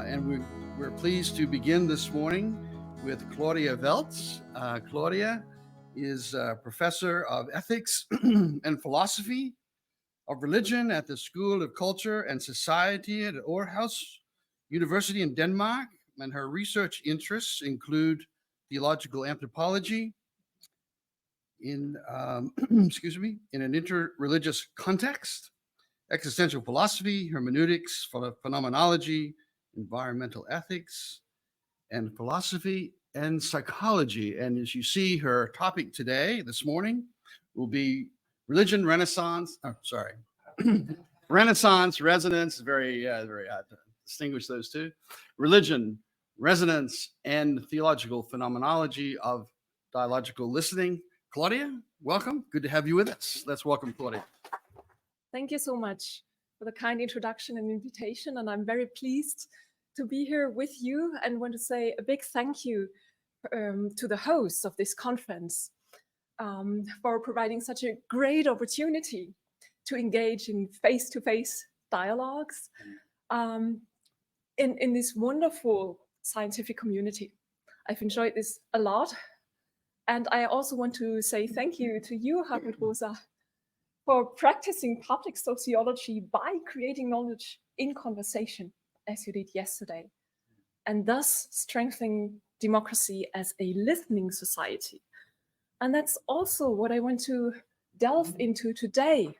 we're pleased to begin this morning with Claudia Weltz. Claudia is a professor of ethics and philosophy of religion at the School of Culture and Society at Aarhus University in Denmark, and her research interests include theological anthropology in excuse me, in an interreligious context, existential philosophy, hermeneutics, phenomenology, environmental ethics, and philosophy and psychology. And as you see, her topic today, this morning, will be religion, Renaissance, Renaissance, resonance, very hard to distinguish those two, religion, resonance, and theological phenomenology of dialogical listening. Claudia, welcome. Good to have you with us. Let's welcome Claudia. Thank you so much for the kind introduction and invitation. And I'm very pleased to be here with you and want to say a big thank you to the hosts of this conference for providing such a great opportunity to engage in face-to-face dialogues in this wonderful scientific community. I've enjoyed this a lot. And I also want to say thank you to you, Hartmut Rosa, for practicing public sociology by creating knowledge in conversation, as you did yesterday, and thus strengthening democracy as a listening society. And that's also what I want to delve into today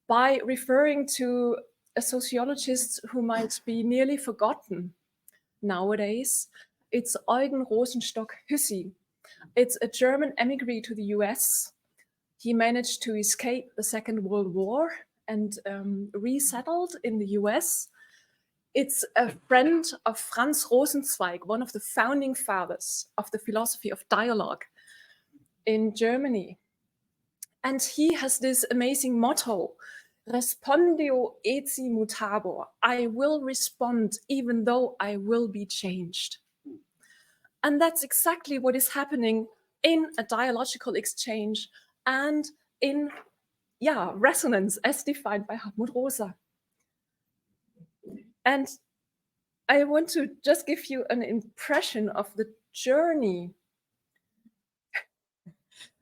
by referring to a sociologist who might be nearly forgotten nowadays. It's Eugen Rosenstock-Huessy. It's a German emigre to the US. He managed to escape the Second World War and resettled in the US. It's a friend of Franz Rosenzweig, one of the founding fathers of the philosophy of dialogue in Germany. And he has this amazing motto, Respondeo etiam mutabor. I will respond even though I will be changed. And that's exactly what is happening in a dialogical exchange and in resonance as defined by Hartmut Rosa. And I want to just give you an impression of the journey.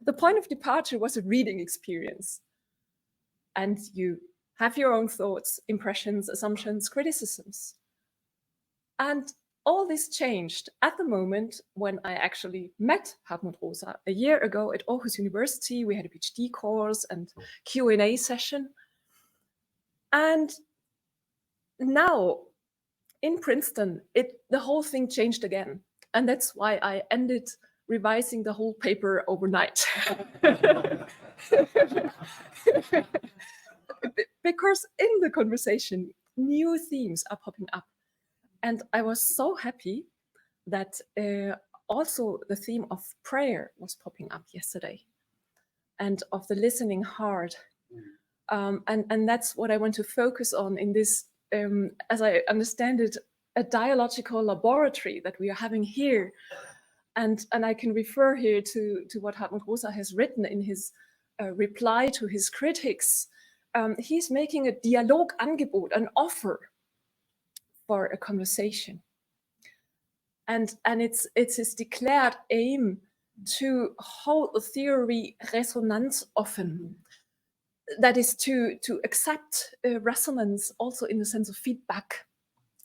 The point of departure was a reading experience. And you have your own thoughts, impressions, assumptions, criticisms. And all this changed at the moment when I actually met Hartmut Rosa a year ago at Aarhus University. We had a PhD course and Q&A session. And now in Princeton, the whole thing changed again. And that's why I ended revising the whole paper overnight. Because in the conversation, new themes are popping up. And I was so happy that also the theme of prayer was popping up yesterday and of the listening heart. And that's what I want to focus on in this, as I understand it, a dialogical laboratory that we are having here. And I can refer here to what Hartmut Rosa has written in his reply to his critics. He's making a Dialogangebot, an offer for a conversation. And it's his declared aim to hold the theory resonanzoffen. That is to accept resonance also in the sense of feedback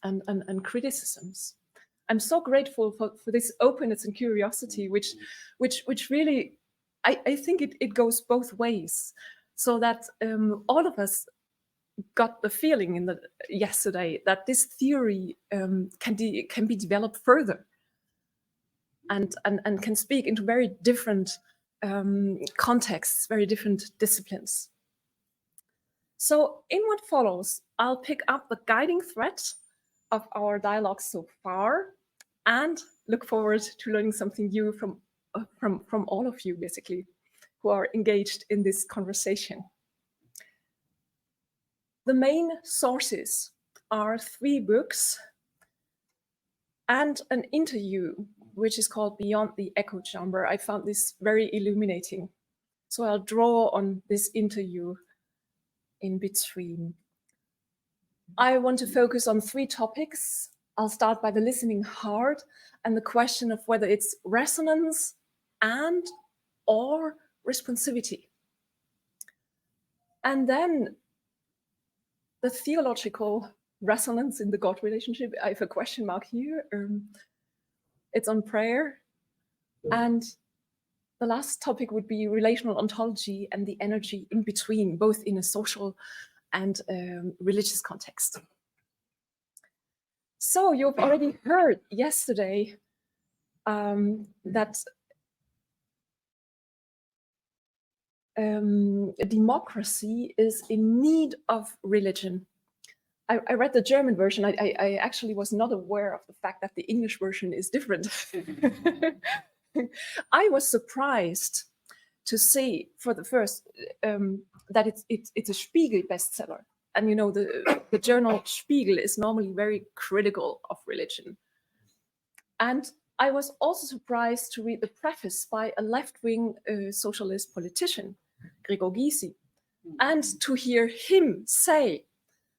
and criticisms. I'm so grateful for this openness and curiosity, which really, I think it goes both ways, so that all of us got the feeling yesterday that this theory can be developed further and can speak into very different contexts, very different disciplines. So in what follows, I'll pick up the guiding thread of our dialogue so far and look forward to learning something new from all of you, basically, who are engaged in this conversation. The main sources are 3 books and an interview, which is called Beyond the Echo Chamber. I found this very illuminating. So I'll draw on this interview in between. I want to focus on 3 topics I'll start by the listening heart and the question of whether it's resonance and or responsivity. And then the theological resonance in the God relationship. I have a question mark here. It's on prayer. And the last topic would be relational ontology and the energy in between, both in a social and religious context. So you've already heard yesterday that democracy is in need of religion. I read the German version. I actually was not aware of the fact that the English version is different. I was surprised to see for the first that it's a Spiegel bestseller. And you know, the journal Spiegel is normally very critical of religion. And I was also surprised to read the preface by a left-wing socialist politician, Gregor Gysi, and to hear him say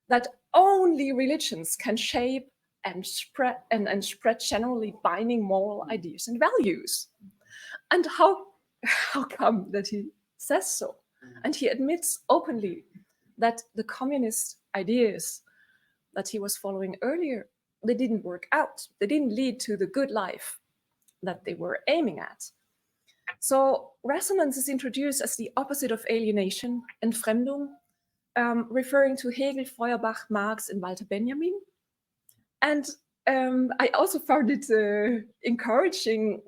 that only religions can shape and spread generally binding moral ideas and values. And how come that he says so? And he admits openly that the communist ideas that he was following earlier, they didn't work out. They didn't lead to the good life that they were aiming at. So resonance is introduced as the opposite of alienation, Entfremdung, referring to Hegel, Feuerbach, Marx, and Walter Benjamin. And I also found it encouraging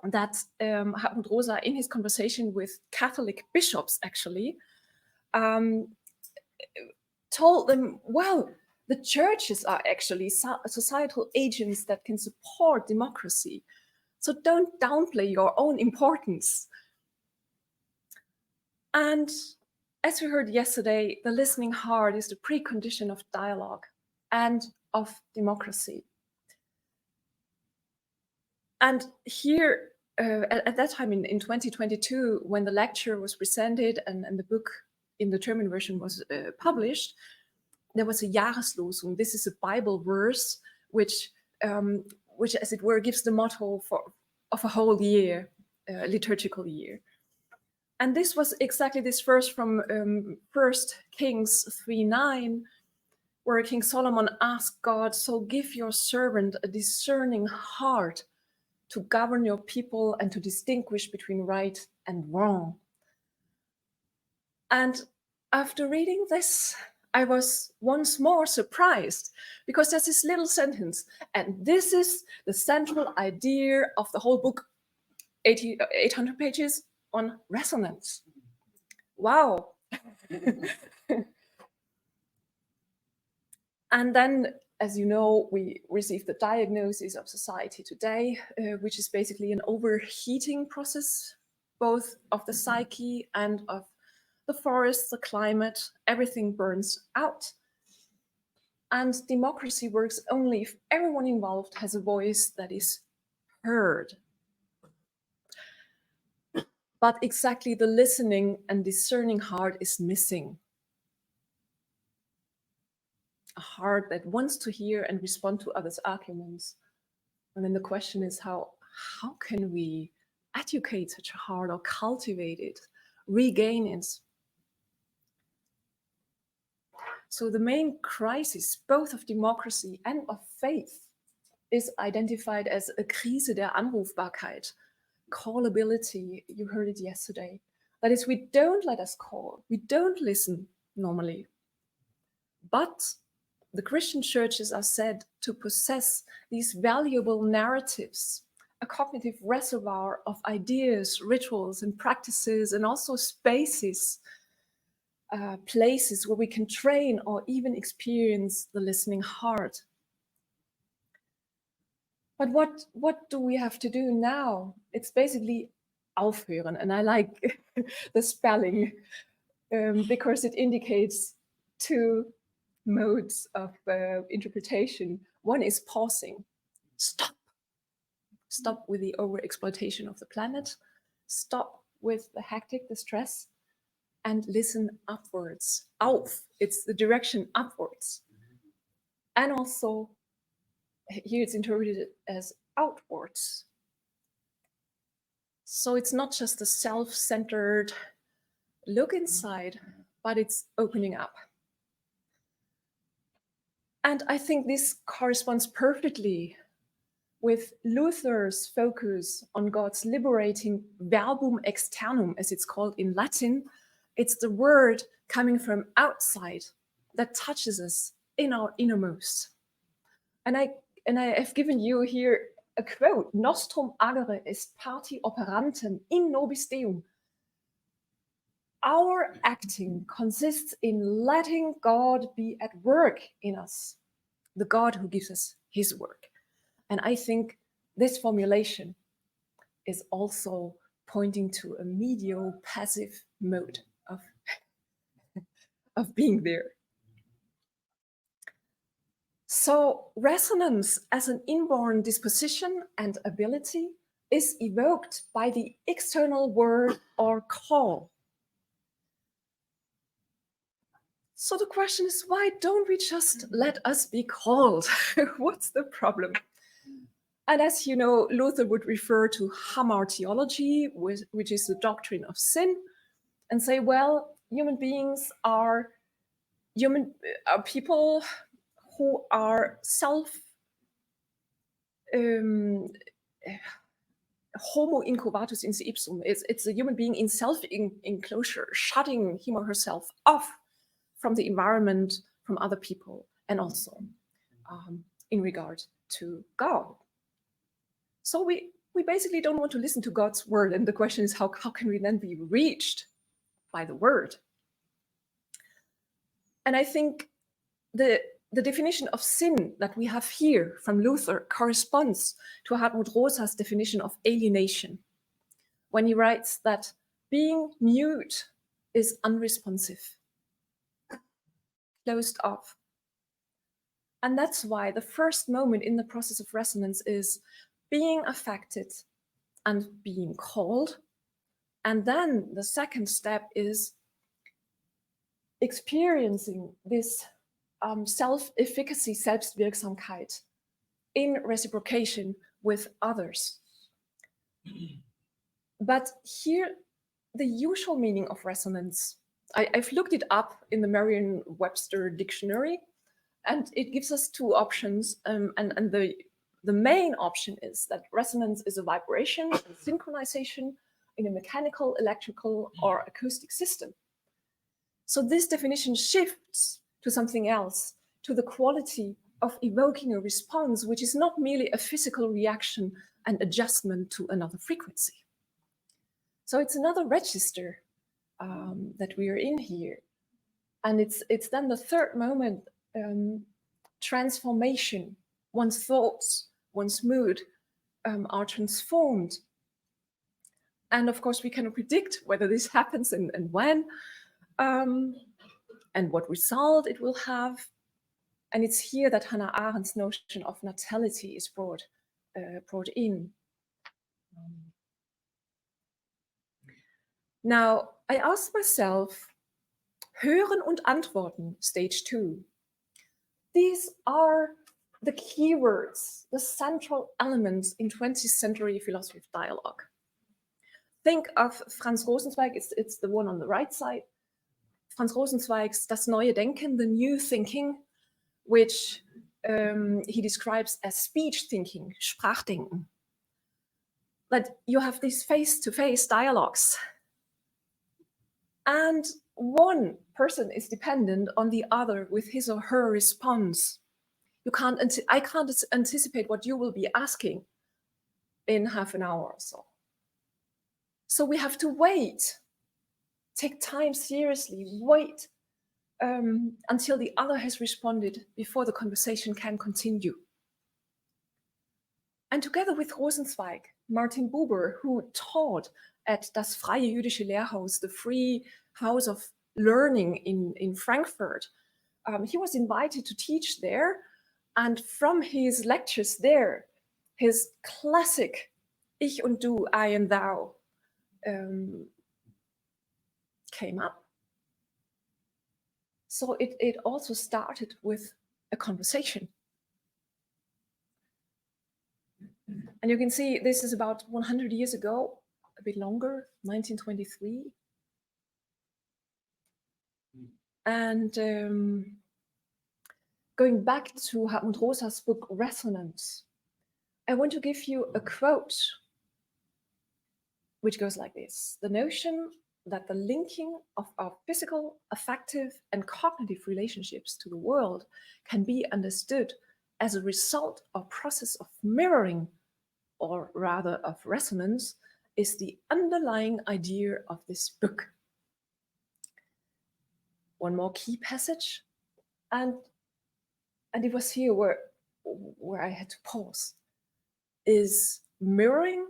that Hartmut Rosa, in his conversation with Catholic bishops, actually, told them, well, the churches are actually societal agents that can support democracy. So don't downplay your own importance. And as we heard yesterday, the listening heart is the precondition of dialogue and of democracy. And here, at that time in 2022, when the lecture was presented and the book in the German version was published, there was a Jahreslosung. This is a Bible verse, which as it were, gives the motto of a whole year, liturgical year. And this was exactly this verse from 1 Kings 3:9, where King Solomon asked God, so give your servant a discerning heart to govern your people and to distinguish between right and wrong. And after reading this, I was once more surprised because there's this little sentence, and this is the central idea of the whole book, 800 pages on resonance. Wow. And then, as you know, we received the diagnosis of society today, which is basically an overheating process, both of the psyche and of the forest, the climate, everything burns out. And democracy works only if everyone involved has a voice that is heard. But exactly the listening and discerning heart is missing. A heart that wants to hear and respond to others' arguments. And then the question is how can we educate such a heart or cultivate it, regain it? So the main crisis, both of democracy and of faith, is identified as a Krise der Anrufbarkeit, callability. You heard it yesterday. That is, we don't let us call, we don't listen normally. But the Christian churches are said to possess these valuable narratives, a cognitive reservoir of ideas, rituals, and practices, and also spaces, places where we can train or even experience the listening heart. But what do we have to do now? It's basically aufhören, and I like the spelling because it indicates two modes of interpretation. One is pausing. Stop. Stop with the overexploitation of the planet. Stop with the hectic, the stress, and listen upwards. Auf, it's the direction upwards. And also here it's interpreted as outwards. So it's not just a self-centered look inside, but it's opening up. And I think this corresponds perfectly with Luther's focus on God's liberating verbum externum, as it's called in Latin. It's the word coming from outside that touches us in our innermost. And I have given you here a quote: Nostrum agere est parti operantem in nobis Deum. Our acting consists in letting God be at work in us, the God who gives us his work. And I think this formulation is also pointing to a medial passive mode of being there. So resonance as an inborn disposition and ability is evoked by the external word or call. So the question is, why don't we just let us be called? What's the problem? And as you know, Luther would refer to hamartiology, which is the doctrine of sin, and say, well, human beings are people who are homo incubatus in se ipsum. It's a human being in self-enclosure, shutting him or herself off from the environment, from other people, and also in regard to God. So we basically don't want to listen to God's word. And the question is, how can we then be reached by the word? And I think the definition of sin that we have here from Luther corresponds to Hartmut Rosa's definition of alienation, when he writes that being mute is unresponsive, closed off. And that's why the first moment in the process of resonance is being affected and being called. And then the second step is experiencing this self-efficacy, Selbstwirksamkeit, in reciprocation with others. But here, the usual meaning of resonance, I've looked it up in the Merriam-Webster dictionary, and it gives us two options. And the main option is that resonance is a vibration and synchronization in a mechanical, electrical, or acoustic system. So this definition shifts to something else, to the quality of evoking a response, which is not merely a physical reaction and adjustment to another frequency. So it's another register that we are in here. And it's then the third moment, transformation. One's thoughts, one's mood are transformed. And of course, we cannot predict whether this happens and when, and what result it will have. And it's here that Hannah Arendt's notion of natality is brought in. Now, I asked myself, Hören und Antworten, stage 2. These are the keywords, the central elements in 20th century philosophy of dialogue. Think of Franz Rosenzweig, it's the one on the right side. Franz Rosenzweig's Das neue Denken, the new thinking, which he describes as speech thinking, Sprachdenken. That you have these face-to-face dialogues. And one person is dependent on the other with his or her response. I can't anticipate what you will be asking in half an hour or so. So we have to wait, take time seriously, wait until the other has responded before the conversation can continue. And together with Rosenzweig, Martin Buber, who taught at Das Freie Jüdische Lehrhaus, the free house of learning in Frankfurt, he was invited to teach there. And from his lectures there, his classic Ich und Du, I and Thou, came up. So it also started with a conversation. And you can see this is about 100 years ago, a bit longer, 1923. And going back to Hartmut Rosa's book, Resonance, I want to give you a quote which goes like this: "The notion that the linking of our physical, affective, and cognitive relationships to the world can be understood as a result or process of mirroring, or rather of resonance, is the underlying idea of this book." One more key passage, and it was here where I had to pause. Is mirroring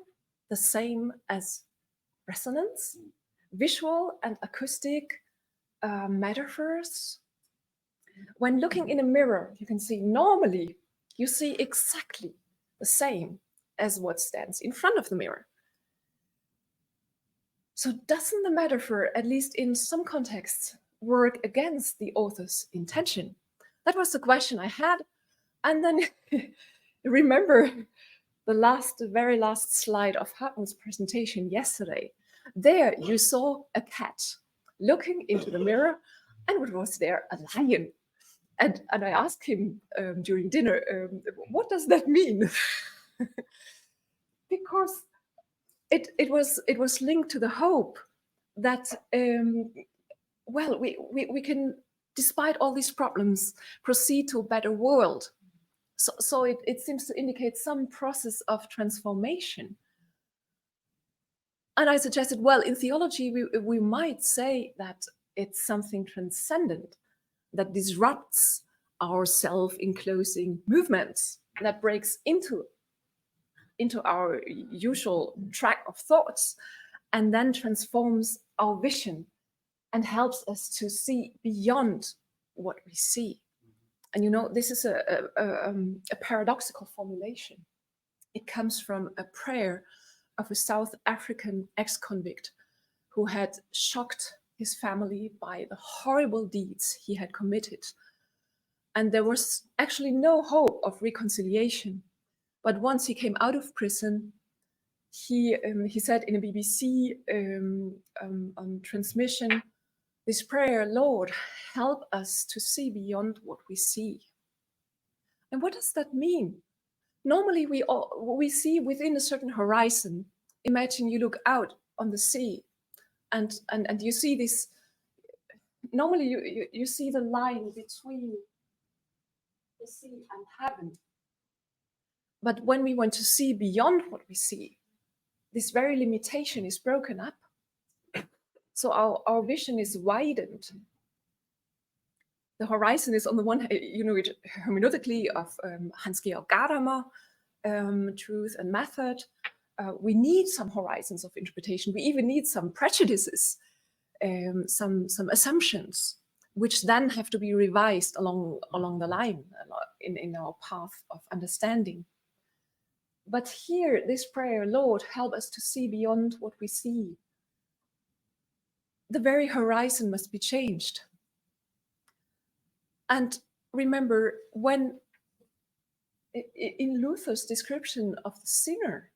the same as resonance? Visual and acoustic metaphors. When looking in a mirror, you can see normally you see exactly the same as what stands in front of the mirror. So doesn't the metaphor, at least in some contexts, work against the author's intention? That was the question I had. And then remember the very last slide of Hartmut's presentation yesterday. There you saw a cat looking into the mirror, and what was there? A lion. And I asked him during dinner, what does that mean? Because it was linked to the hope that well, we can, despite all these problems, proceed to a better world. So it seems to indicate some process of transformation. And I suggested, well, in theology, we might say that it's something transcendent that disrupts our self-enclosing movements, that breaks into our usual track of thoughts, and then transforms our vision and helps us to see beyond what we see. And you know, this is a paradoxical formulation. It comes from a prayer of a South African ex-convict who had shocked his family by the horrible deeds he had committed. And there was actually no hope of reconciliation. But once he came out of prison, he said in a BBC transmission, this prayer, "Lord, help us to see beyond what we see." And what does that mean? Normally we see within a certain horizon. Imagine you look out on the sea and you see this, normally you see the line between the sea and heaven. But when we want to see beyond what we see, this very limitation is broken up. So our vision is widened. The horizon is on the one hand, you know, it hermeneutically of Hans-Georg Gadamer, Truth and Method. We need some horizons of interpretation. We even need some prejudices, some assumptions, which then have to be revised along the line in our path of understanding. But here, this prayer, "Lord, help us to see beyond what we see." The very horizon must be changed. And remember, when in Luther's description of the sinner,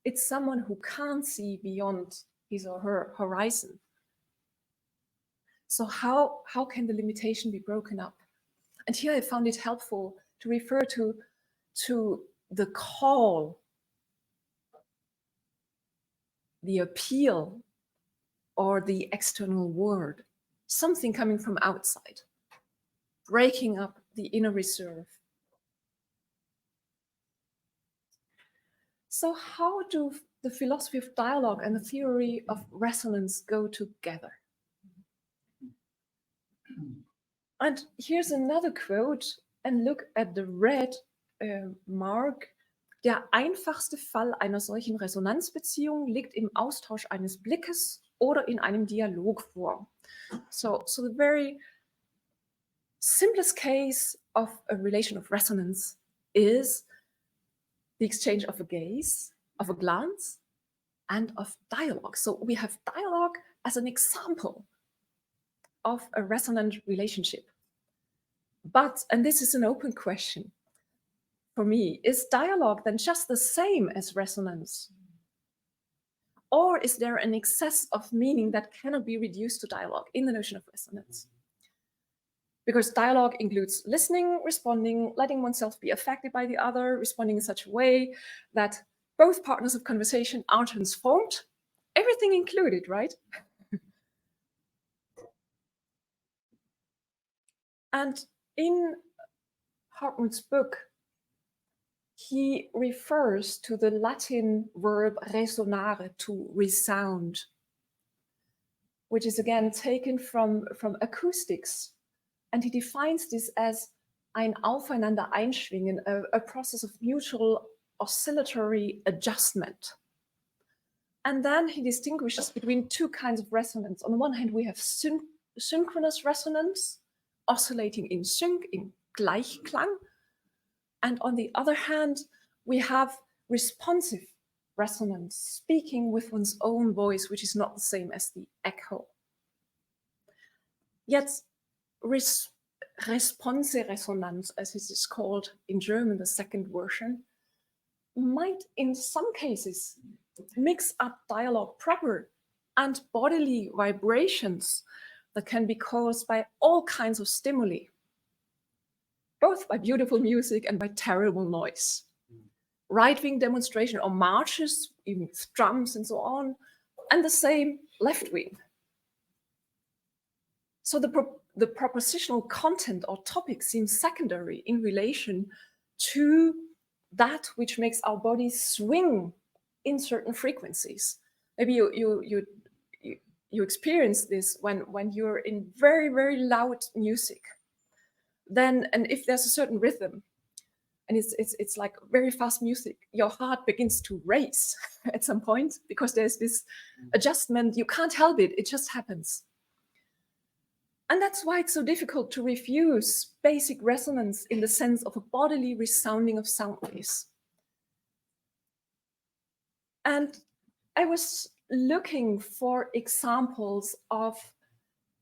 it's someone who can't see beyond his or her horizon. So how can the limitation be broken up? And here I found it helpful to refer to the call, the appeal, or the external word, something coming from outside, breaking up the inner reserve. So how do the philosophy of dialogue and the theory of resonance go together? And here's another quote, and look at the red mark. Der einfachste Fall einer solchen Resonanzbeziehung liegt im Austausch eines Blickes oder in einem Dialog vor. So the very simplest case of a relation of resonance is the exchange of a gaze, of a glance, and of dialogue. So we have dialogue as an example of a resonant relationship. But, and this is an open question, for me, is dialogue then just the same as resonance? Or is there an excess of meaning that cannot be reduced to dialogue in the notion of resonance? Because dialogue includes listening, responding, letting oneself be affected by the other, responding in such a way that both partners of conversation are transformed, everything included, right? And in Hartmut's book, he refers to the Latin verb resonare, to resound, which is again taken from acoustics. And he defines this as ein Aufeinander einschwingen, a process of mutual oscillatory adjustment. And then he distinguishes between two kinds of resonance. On the one hand, we have synchronous resonance, oscillating in sync, in Gleichklang. And on the other hand, we have responsive resonance, speaking with one's own voice, which is not the same as the echo. Yet, Responseresonanz, as it is called in German, the second version, might in some cases mix up dialogue proper and bodily vibrations that can be caused by all kinds of stimuli, both by beautiful music and by terrible noise. Right-wing demonstration or marches, even with drums and so on, and the same left-wing. So the propositional content or topic seems secondary in relation to that which makes our bodies swing in certain frequencies. Maybe you experience this when you're in very, very loud music. Then, and if there's a certain rhythm, and it's like very fast music, your heart begins to race at some point because there's this adjustment. You can't help it. It just happens. And that's why it's so difficult to refuse basic resonance in the sense of a bodily resounding of sound waves. And I was looking for examples of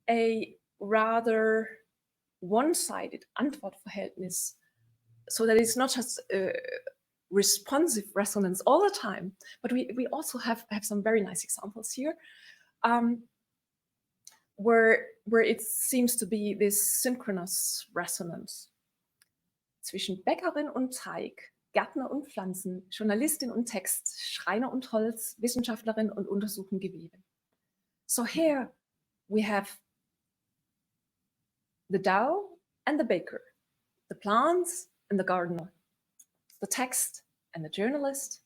a rather one-sided Antwortverhältnis, so that it's not just responsive resonance all the time, but we also have some very nice examples here. Where it seems to be this synchronous resonance zwischen Bäckerin und Teig, Gärtner und Pflanzen, Journalistin und Text, Schreiner und Holz, Wissenschaftlerin und untersuchen Gewebe. So here we have the Tao and the baker, the plants and the gardener, the text and the journalist,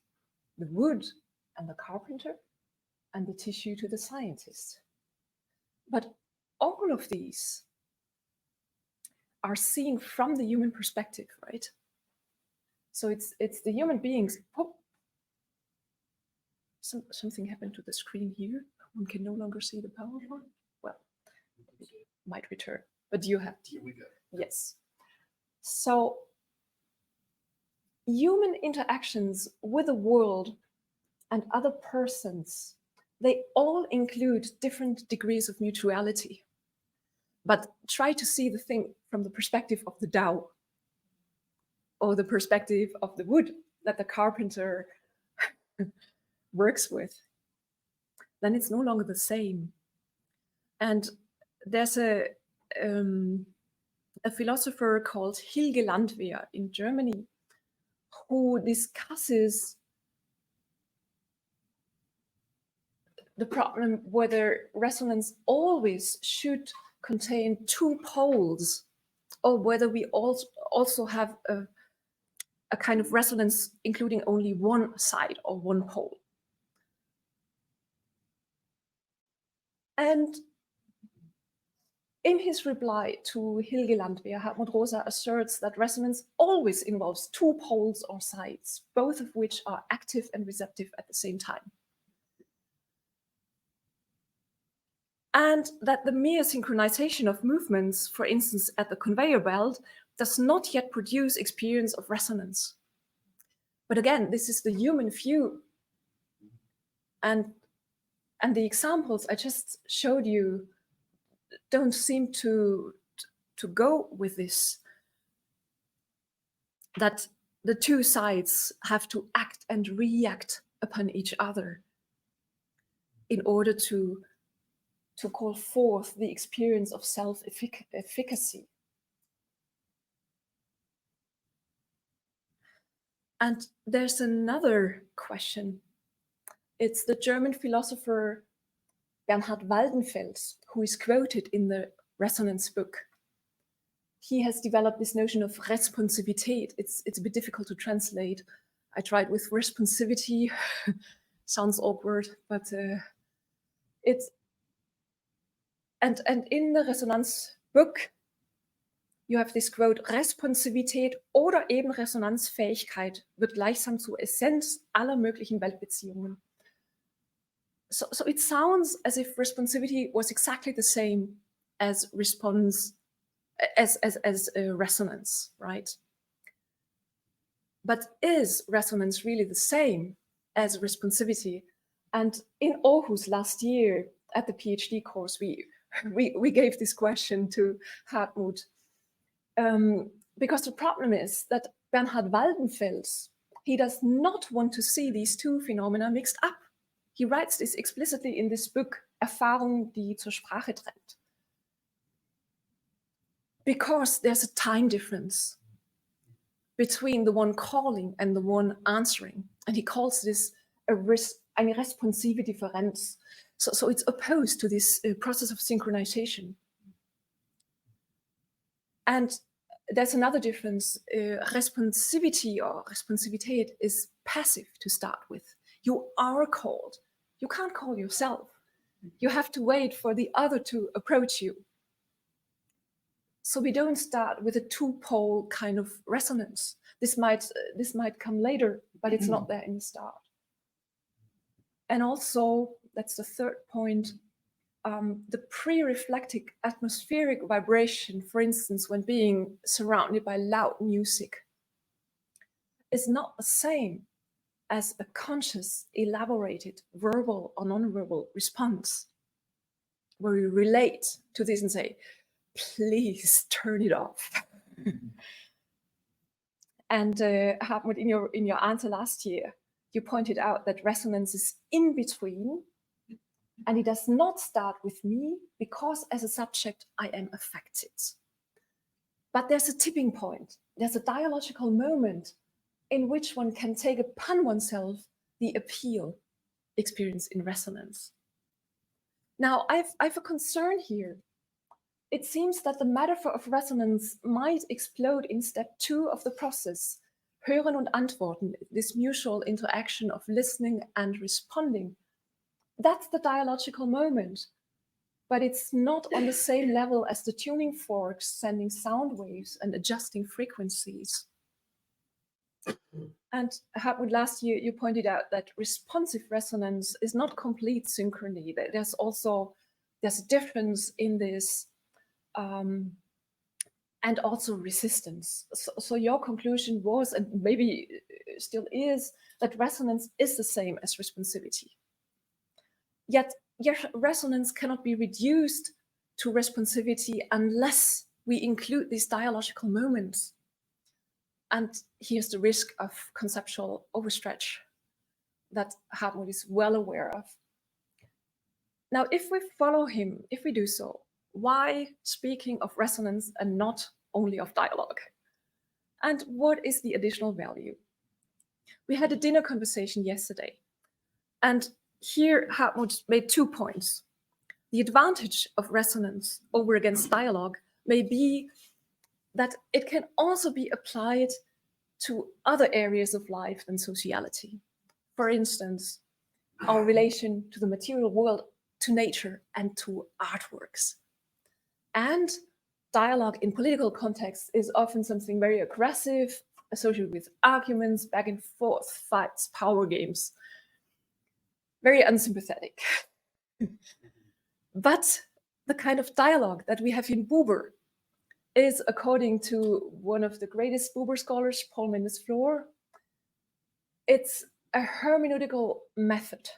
the wood and the carpenter, and the tissue to the scientist. But all of these are seen from the human perspective, right? So it's the human beings. Oh, something happened to the screen here. One can no longer see the PowerPoint. Well, it might return, but you have to. Here we go. Yes. So human interactions with the world and other persons, they all include different degrees of mutuality. But try to see the thing from the perspective of the Tao, or the perspective of the wood that the carpenter works with. Then it's no longer the same. And there's a philosopher called Hilge Landwehr in Germany who discusses the problem whether resonance always should contain two poles, or whether we also have a kind of resonance including only one side or one pole. And in his reply to Hilge Landwehr, Hartmut Rosa asserts that resonance always involves two poles or sides, both of which are active and receptive at the same time. And that the mere synchronization of movements, for instance, at the conveyor belt, does not yet produce experience of resonance. But again, this is the human view. And the examples I just showed you don't seem to go with this. That the two sides have to act and react upon each other in order to call forth the experience of self-efficacy. And there's another question. It's the German philosopher Bernhard Waldenfels, who is quoted in the Resonance book. He has developed this notion of Responsivität. It's a bit difficult to translate. I tried with responsivity, sounds awkward, but it's, and in the Resonanz book, you have this quote, Responsivität oder eben Resonanzfähigkeit wird gleichsam zur Essenz aller möglichen Weltbeziehungen. So it sounds as if responsivity was exactly the same as response, as resonance, right? But is resonance really the same as responsivity? And in Aarhus last year at the PhD course, we gave this question to Hartmut, because the problem is that Bernhard Waldenfels, he does not want to see these two phenomena mixed up. He writes this explicitly in this book, Erfahrung, die zur Sprache drängt. Because there's a time difference between the one calling and the one answering. And he calls this eine responsive Differenz. So it's opposed to this process of synchronization. And there's another difference. Responsivity or Responsivität is passive to start with. You are called. You can't call yourself. You have to wait for the other to approach you. So we don't start with a two-pole kind of resonance. This might come later, but it's not there in the start. And also, that's the third point, the pre-reflectic atmospheric vibration, for instance, when being surrounded by loud music, is not the same as a conscious, elaborated, verbal or non-verbal response, where you relate to this and say, please turn it off. And Hartmut, in your answer last year, you pointed out that resonance is in between, and it does not start with me because as a subject, I am affected. But there's a tipping point. There's a dialogical moment in which one can take upon oneself the appeal experience in resonance. Now, I've a concern here. It seems that the metaphor of resonance might explode in step 2 of the process, Hören und Antworten, this mutual interaction of listening and responding. That's the dialogical moment, but it's not on the same level as the tuning forks sending sound waves and adjusting frequencies. And Hartmut, last year you pointed out that responsive resonance is not complete synchrony. There's a difference in this, and also resistance. So your conclusion was, and maybe still is, that resonance is the same as responsivity. Yet resonance cannot be reduced to responsivity unless we include these dialogical moments. And here's the risk of conceptual overstretch that Hartmut is well aware of. Now, if we follow him, if we do so, why speaking of resonance and not only of dialogue? And what is the additional value? We had a dinner conversation yesterday, and here Hartmut made 2 points. The advantage of resonance over against dialogue may be that it can also be applied to other areas of life than sociality. For instance, our relation to the material world, to nature, and to artworks. And dialogue in political contexts is often something very aggressive, associated with arguments, back and forth, fights, power games. Very unsympathetic. But the kind of dialogue that we have in Buber is, according to one of the greatest Buber scholars, Paul Mendes-Flohr, it's a hermeneutical method,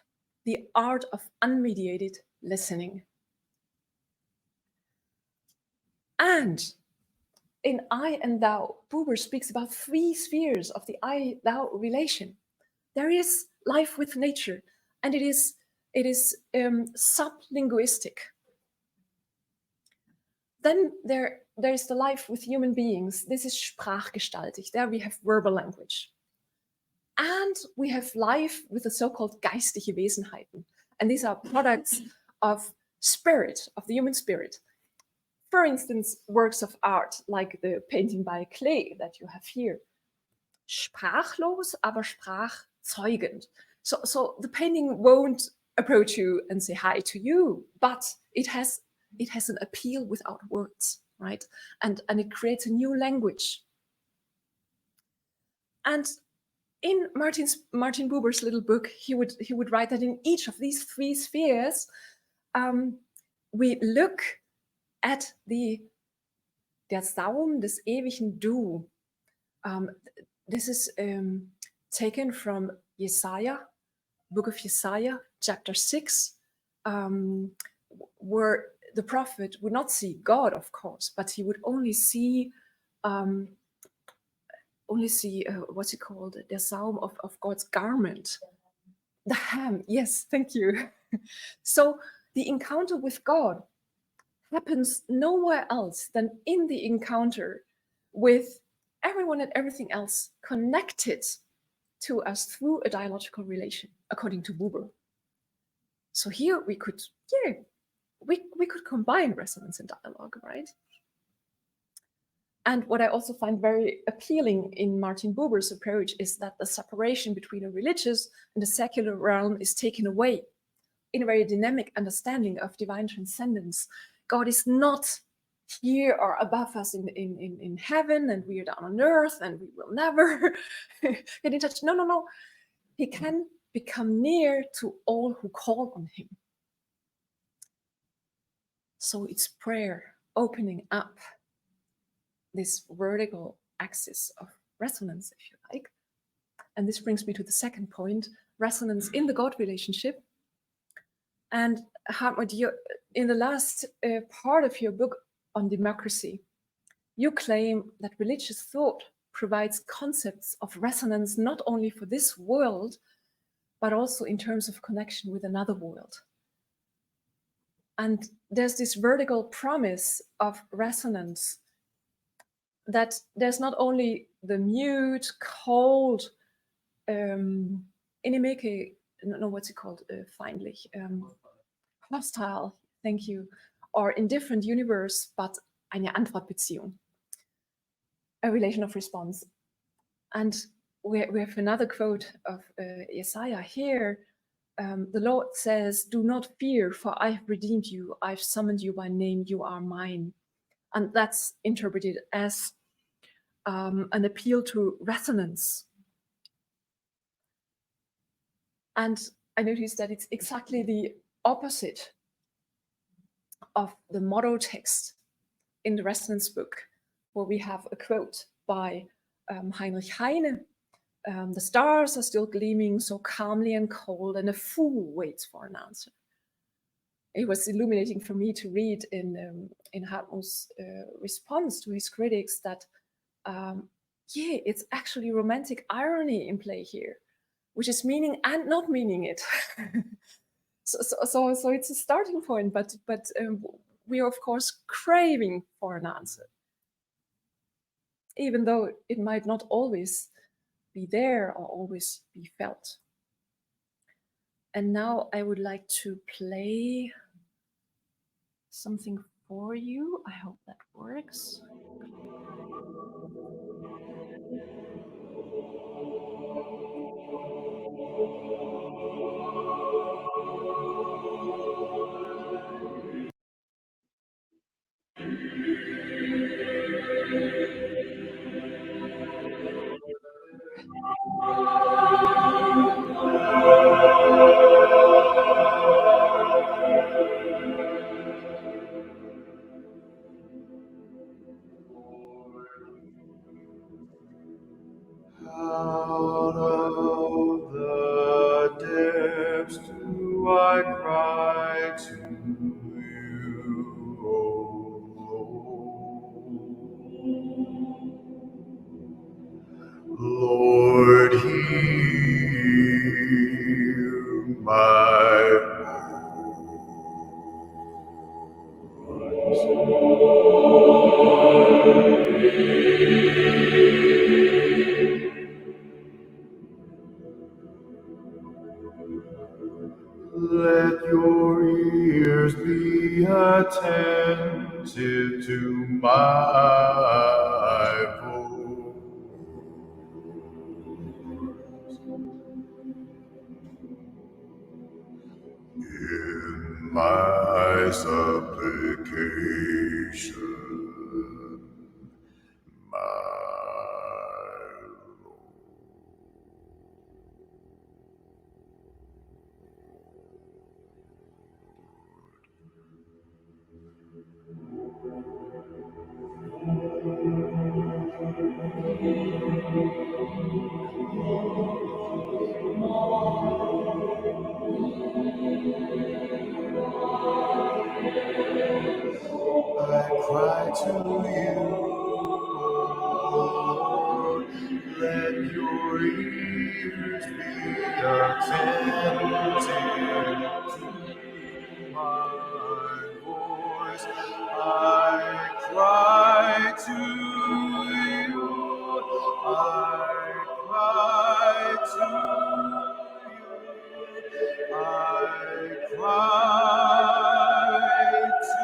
the art of unmediated listening. And in I and thou, Buber speaks about 3 spheres of the I thou relation. There is life with nature, and it is sublinguistic. Then there is the life with human beings. This is sprachgestaltig. There we have verbal language. And we have life with the so-called geistige Wesenheiten. And these are products of spirit, of the human spirit. For instance, works of art like the painting by Klee that you have here. Sprachlos, aber sprachzeugend. So the painting won't approach you and say hi to you, but it has an appeal without words, right? And it creates a new language. And in Martin Buber's little book, he would write that in each of these 3 spheres, we look at der Saum des ewigen Du. This is taken from Jesaja, book of Jesaja, chapter 6, where the prophet would not see God, of course, but he would only see what's it called? The Psalm of God's garment. The hem, yes, thank you. So the encounter with God happens nowhere else than in the encounter with everyone and everything else connected to us through a dialogical relation, according to Buber. So here we could combine resonance and dialogue, right? And what I also find very appealing in Martin Buber's approach is that the separation between a religious and a secular realm is taken away in a very dynamic understanding of divine transcendence. God is not here or above us in heaven, and we are down on earth, and we will never get in touch. No. He can become near to all who call on him. So it's prayer opening up this vertical axis of resonance, if you like. And this brings me to the second point, resonance in the God relationship. And Hartmut, in the last part of your book on democracy, you claim that religious thought provides concepts of resonance not only for this world, but also in terms of connection with another world. And there's this vertical promise of resonance that there's not only the mute, cold, inimieke, no, what's it called? Feindlich, hostile, thank you, or indifferent universe, but eine Antwortbeziehung, a relation of response. And we have another quote of Jesaja here. The Lord says, "Do not fear, for I have redeemed you. I've summoned you by name. You are mine." And that's interpreted as an appeal to resonance. And I noticed that it's exactly the opposite of the motto text in the resonance book, where we have a quote by Heinrich Heine. The stars are still gleaming so calmly and cold, and a fool waits for an answer. It was illuminating for me to read in Hartmut's response to his critics that, it's actually romantic irony in play here, which is meaning and not meaning it. So it's a starting point, but we are of course craving for an answer, even though it might not always be there or always be felt. And now I would like to play something for you. I hope that works. Out of the depths do I cry to you, O Lord. Let your ears be attentive to my voice. In my supplication, my I cry to you, O Lord, let your ears be attentive to my voice. I cry to you, I cry to you, I cry to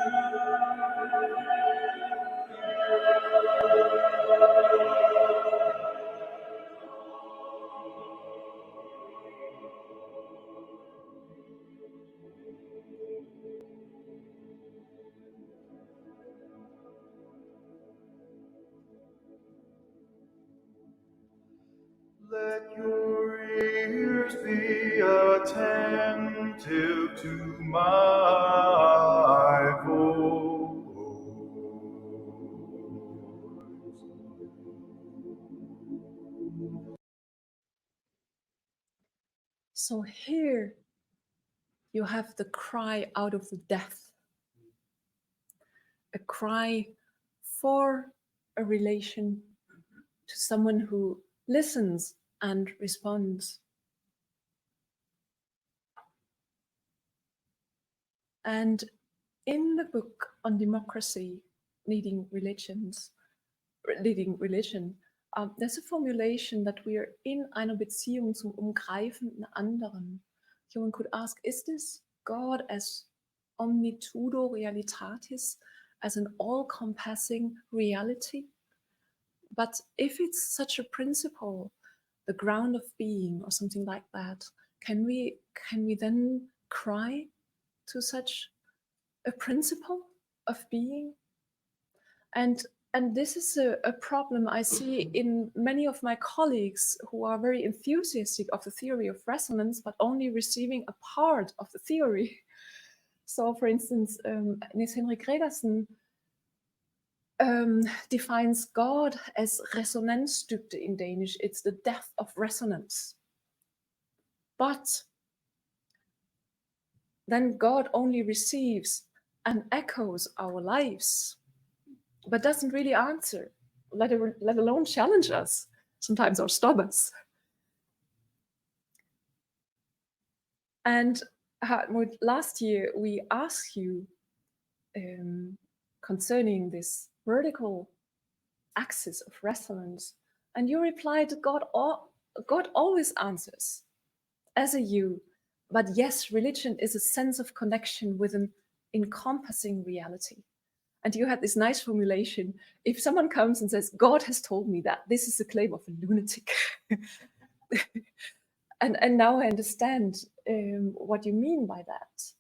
Let your ears be attentive to my voice. So here you have the cry out of the depth, a cry for a relation to someone who listens and responds. And in the book on democracy, leading religion, there's a formulation that we are in einer Beziehung zum umgreifenden anderen. One could ask, is this God as omnitudo realitatis, as an all-compassing reality? But if it's such a principle, the ground of being or something like that, can we then cry to such a principle of being? And this is a problem I see in many of my colleagues who are very enthusiastic of the theory of resonance, but only receiving a part of the theory. So, for instance, Niels Henrik Gregersen defines God as resonansdybde in Danish. It's the depth of resonance. But then God only receives and echoes our lives, but doesn't really answer, let alone challenge us, sometimes, or stop us. And Hartmut, last year we asked you concerning this vertical axis of resonance, and you replied, God always answers as a you, but yes, religion is a sense of connection with an encompassing reality. And you had this nice formulation: if someone comes and says, God has told me that, this is a claim of a lunatic. And now I understand what you mean by that.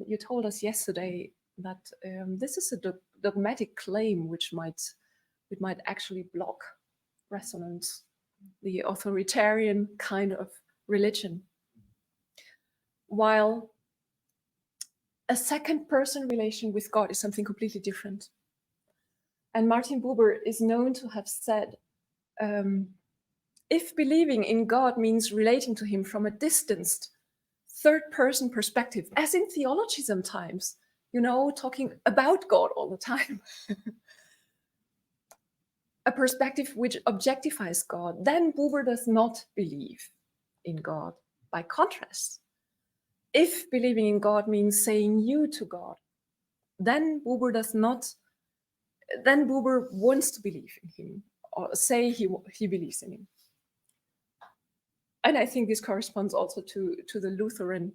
You told us yesterday that this is a dogmatic claim which might actually block resonance, the authoritarian kind of religion. While a second person relation with God is something completely different. And Martin Buber is known to have said, if believing in God means relating to him from a distanced third person perspective, as in theology sometimes, talking about God all the time, a perspective which objectifies God, then Buber does not believe in God. By contrast, if believing in God means saying you to God, then Buber does not then Buber wants to believe in him, or say he believes in him. And I think this corresponds also to the Lutheran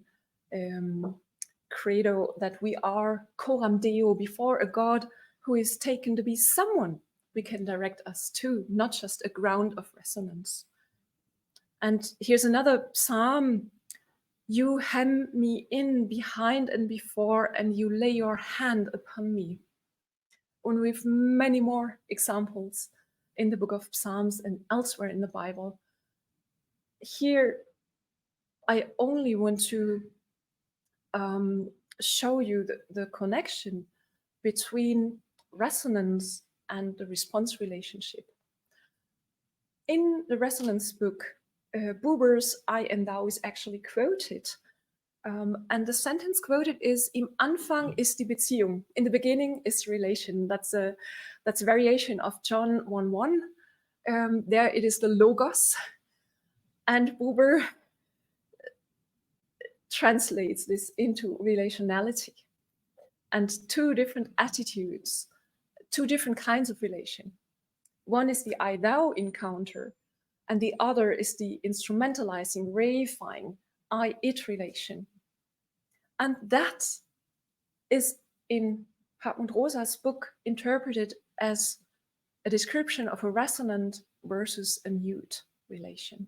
credo that we are coram Deo, before a God who is taken to be someone we can direct us to, not just a ground of resonance. And here's another psalm. You hem me in behind and before, and you lay your hand upon me. And we have many more examples in the book of Psalms and elsewhere in the Bible. Here, I only want to show you the connection between resonance and the response relationship. In the resonance book, Buber's I and Thou is actually quoted. And the sentence quoted is, Im Anfang ist die Beziehung. In the beginning is relation. That's a variation of John 1:1. There it is the logos. And Buber translates this into relationality. And two different attitudes, two different kinds of relation. One is the I-thou encounter, and the other is the instrumentalizing, reifying I-it relation. And that is in Hartmut Rosa's book interpreted as a description of a resonant versus a mute relation.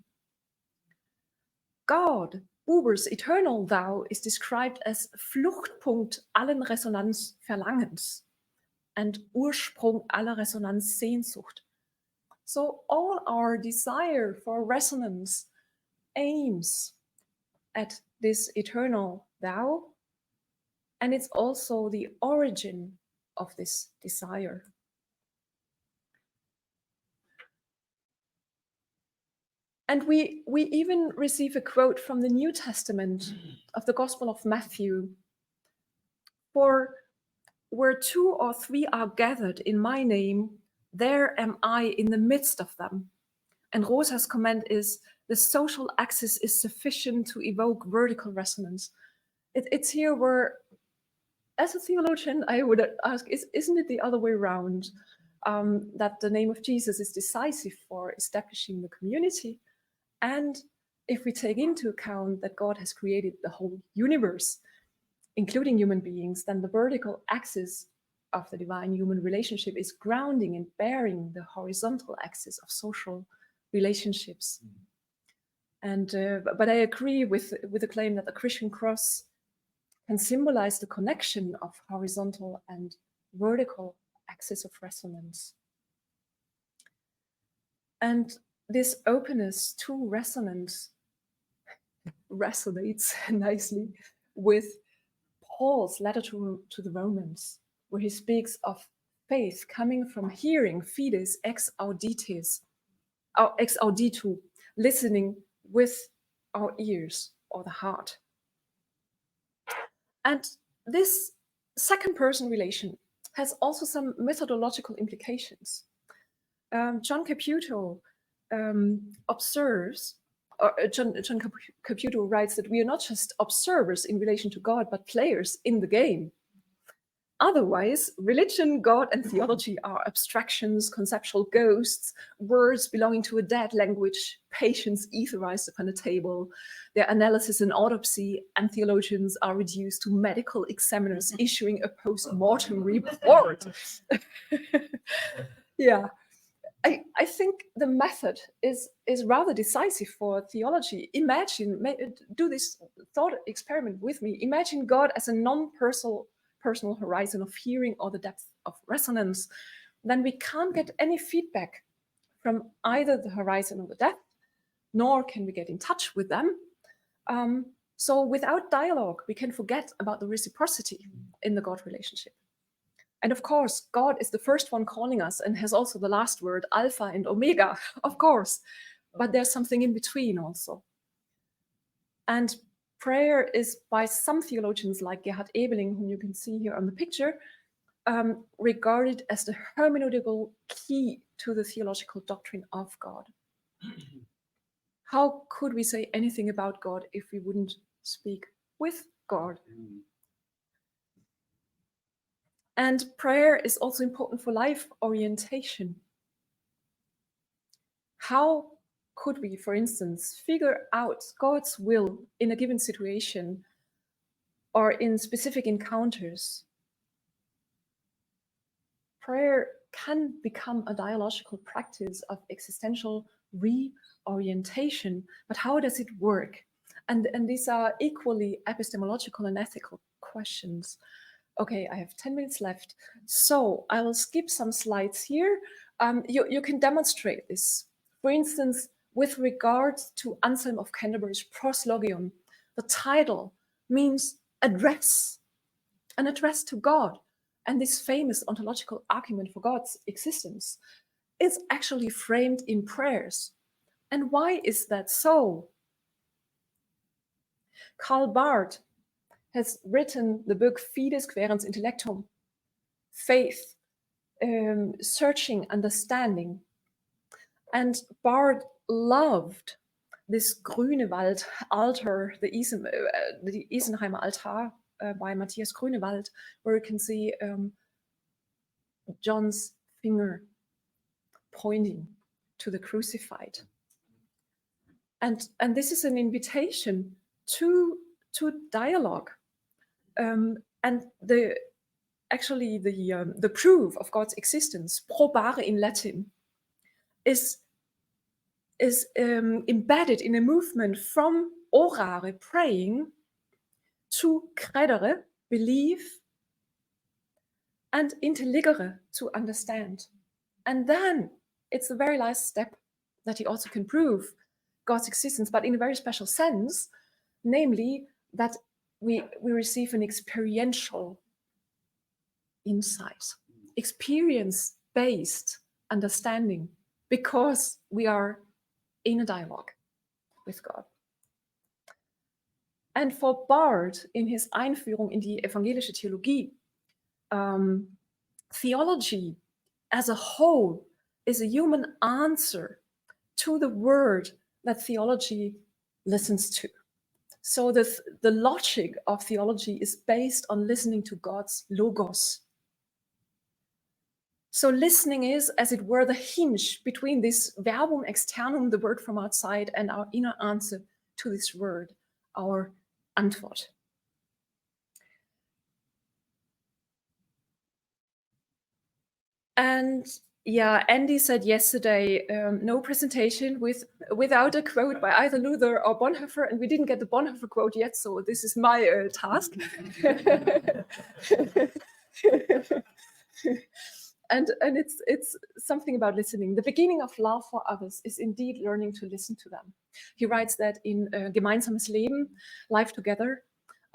God, Buber's eternal Thou, is described as Fluchtpunkt allen Resonanzverlangens and Ursprung aller Resonanzsehnsucht. So all our desire for resonance aims at this eternal Thou, and it's also the origin of this desire. And we even receive a quote from the New Testament of the Gospel of Matthew. For where 2 or 3 are gathered in my name, there am I in the midst of them. And Rosa's comment is, the social axis is sufficient to evoke vertical resonance. It's here where, as a theologian, I would ask, isn't it the other way around? That the name of Jesus is decisive for establishing the community. And if we take into account that God has created the whole universe, including human beings, then the vertical axis of the divine-human relationship is grounding and bearing the horizontal axis of social relationships. And but I agree with the claim that the Christian cross can symbolize the connection of horizontal and vertical axis of resonance. And this openness to resonance resonates nicely with Paul's letter to the Romans, where he speaks of faith coming from hearing, fides ex auditis, ex auditu, listening with our ears or the heart. And this second person relation has also some methodological implications. John Caputo observes, or John Caputo writes that we are not just observers in relation to God, but players in the game. Otherwise, religion, God, and theology are abstractions, conceptual ghosts, words belonging to a dead language, patients etherized upon a table, their analysis and autopsy, and theologians are reduced to medical examiners issuing a post-mortem report. Yeah. I think the method is rather decisive for theology. Imagine, do this thought experiment with me. Imagine God as a non-personal horizon of hearing or the depth of resonance. Then we can't get any feedback from either the horizon or the depth, nor can we get in touch with them. So without dialogue, we can forget about the reciprocity in the God relationship. And of course, God is the first one calling us and has also the last word, Alpha and Omega, of course. But there's something in between also. And prayer is, by some theologians like Gerhard Ebeling, whom you can see here on the picture, regarded as the hermeneutical key to the theological doctrine of God. How could we say anything about God if we wouldn't speak with God? And prayer is also important for life orientation. How could we, for instance, figure out God's will in a given situation or in specific encounters? Prayer can become a dialogical practice of existential reorientation, but how does it work? And these are equally epistemological and ethical questions. Okay, I have 10 minutes left, so I will skip some slides here. You can demonstrate this. For instance, with regard to Anselm of Canterbury's Proslogion, the title means address, an address to God. And this famous ontological argument for God's existence is actually framed in prayers. And why is that so? Karl Barth has written the book Fides Quaerens Intellectum, Faith, Searching Understanding. And Barth loved this Grünewald altar, the Isenheimer altar by Matthias Grünewald, where you can see John's finger pointing to the crucified. And this is an invitation to dialogue. And the proof of God's existence, probare in Latin, is embedded in a movement from orare, praying, to credere, believe, and intelligere, to understand. And then it's the very last step that he also can prove God's existence, but in a very special sense, namely that we receive an experiential insight, experience-based understanding, because we are in a dialogue with God. And for Barth, in his Einführung in die evangelische Theologie, theology as a whole is a human answer to the word that theology listens to. So the logic of theology is based on listening to God's logos. So listening is, as it were, the hinge between this verbum externum, the word from outside, and our inner answer to this word, our Antwort. And yeah, Andy said yesterday, no presentation without a quote by either Luther or Bonhoeffer, and we didn't get the Bonhoeffer quote yet, so this is my task. And it's something about listening. The beginning of love for others is indeed learning to listen to them. He writes that in Gemeinsames Leben, Life Together,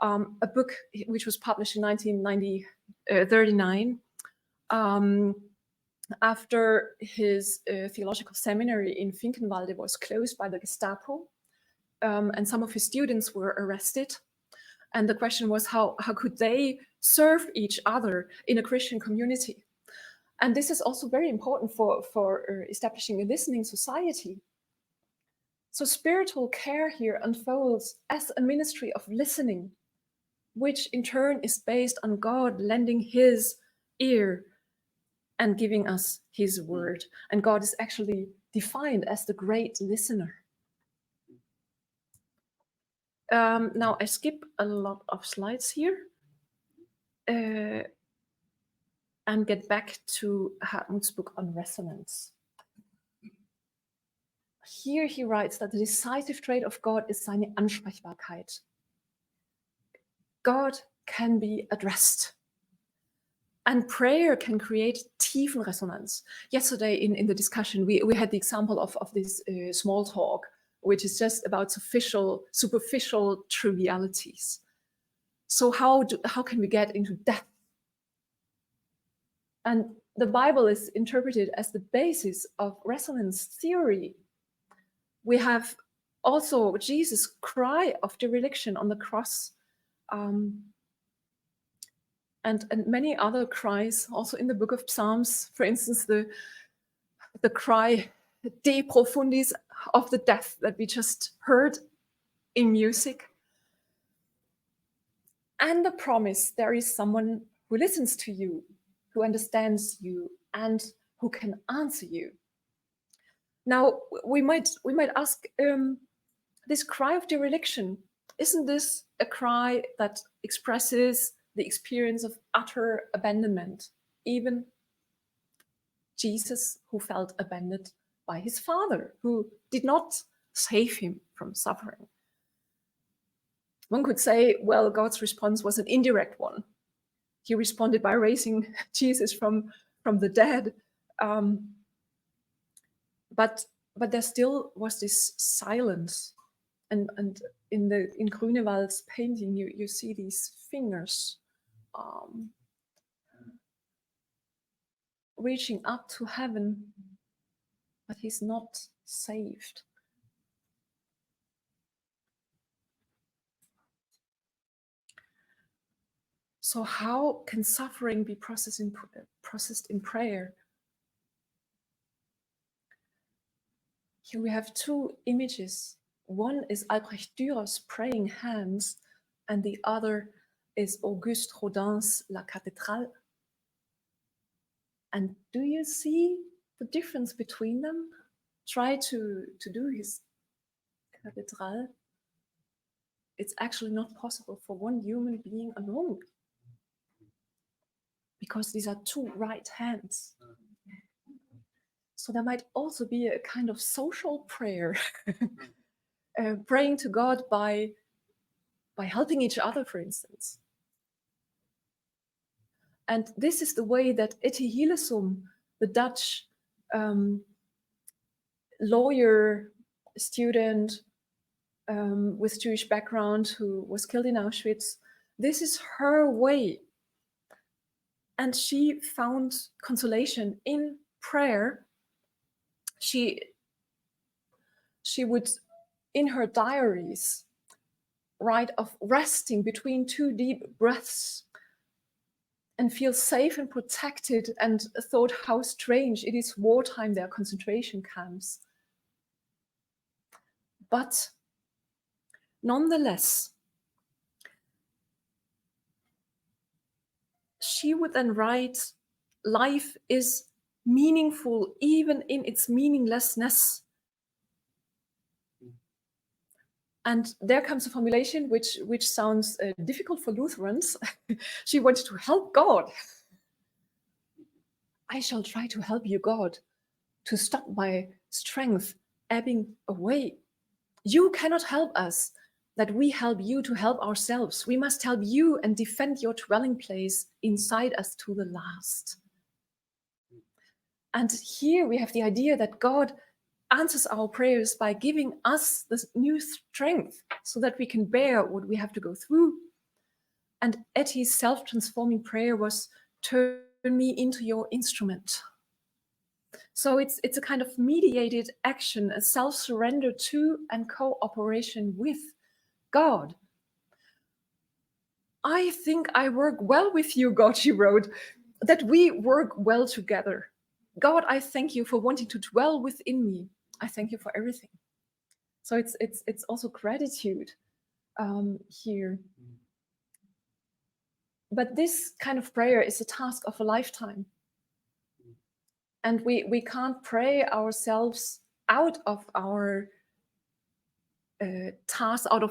a book which was published in 1939. After his theological seminary in Finkenwalde was closed by the Gestapo, and some of his students were arrested. And the question was, how could they serve each other in a Christian community? And this is also very important for establishing a listening society. So spiritual care here unfolds as a ministry of listening, which in turn is based on God lending his ear and giving us his word. And God is actually defined as the great listener. Now I skip a lot of slides here and get back to Hartmut's book on resonance. Here he writes that the decisive trait of God is seine Ansprechbarkeit. God can be addressed. And prayer can create Tiefenresonanz. Yesterday in the discussion, we had the example of this small talk, which is just about superficial trivialities. So how can we get into depth? And the Bible is interpreted as the basis of resonance theory. We have also Jesus' cry of dereliction on the cross, and many other cries also in the book of Psalms. For instance, the cry De Profundis of the depth that we just heard in music. And the promise, there is someone who listens to you. who understands you, and who can answer you. Now, we might ask, this cry of dereliction, isn't this a cry that expresses the experience of utter abandonment? Even Jesus, who felt abandoned by his Father, who did not save him from suffering. One could say, well, God's response was an indirect one. He responded by raising Jesus from the dead. But there still was this silence. And in Grünewald's painting, you see these fingers reaching up to heaven, but he's not saved. So how can suffering be processed in prayer? Here we have two images. One is Albrecht Dürer's praying hands, and the other is Auguste Rodin's La Cathédrale. And do you see the difference between them? Try to do his Cathédrale. It's actually not possible for one human being alone, because these are two right hands. So there might also be a kind of social prayer, praying to God by helping each other, for instance. And this is the way that Etty Hillesum, the Dutch lawyer student with Jewish background who was killed in Auschwitz, this is her way. And she found consolation in prayer. She would, in her diaries, write of resting between two deep breaths and feel safe and protected, and thought how strange it is wartime, there are concentration camps. But nonetheless, she would then write, life is meaningful even in its meaninglessness. And there comes a formulation which sounds difficult for Lutherans. She wanted to help God. I shall try to help you, God, to stop my strength ebbing away. You cannot help us, that we help you to help ourselves. We must help you and defend your dwelling place inside us to the last. And here we have the idea that God answers our prayers by giving us this new strength so that we can bear what we have to go through. And Etty's self-transforming prayer was, turn me into your instrument. So it's a kind of mediated action, a self-surrender to and cooperation with God. I think I work well with you, God, she wrote, that we work well together. God, I thank you for wanting to dwell within me. I thank you for everything. So it's also gratitude here. But this kind of prayer is a task of a lifetime. And we can't pray ourselves out of our tasks, out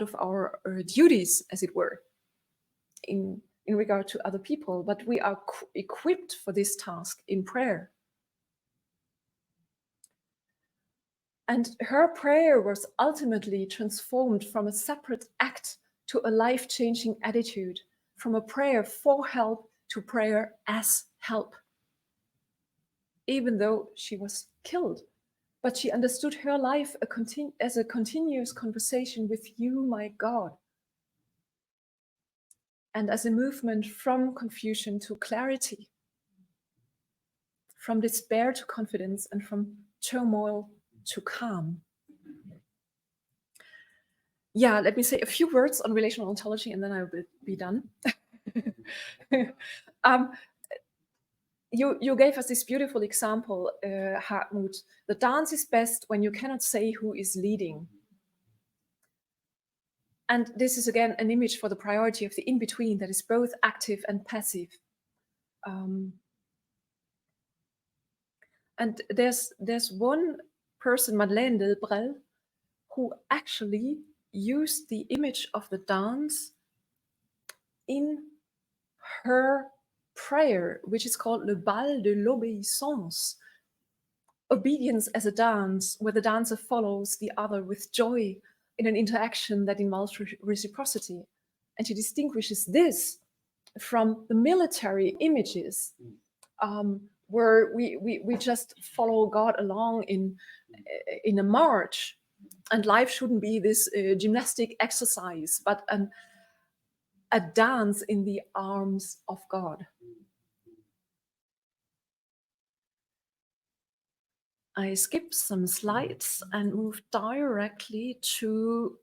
of our duties, as it were, in regard to other people, but we are equipped for this task in prayer. And her prayer was ultimately transformed from a separate act to a life-changing attitude, from a prayer for help to prayer as help. Even though she was killed, but she understood her life as a continuous conversation with you, my God, and as a movement from confusion to clarity, from despair to confidence, and from turmoil to calm. Yeah, let me say a few words on relational ontology and then I will be done. You gave us this beautiful example, Hartmut. The dance is best when you cannot say who is leading. And this is again an image for the priority of the in-between that is both active and passive. And there's one person, Madeleine Delbrel, who actually used the image of the dance in her prayer, which is called Le Bal de l'Obéissance, obedience as a dance, where the dancer follows the other with joy in an interaction that involves reciprocity. And she distinguishes this from the military images, where we just follow God along in a march, and life shouldn't be this gymnastic exercise, but a dance in the arms of God. I skip some slides and move directly to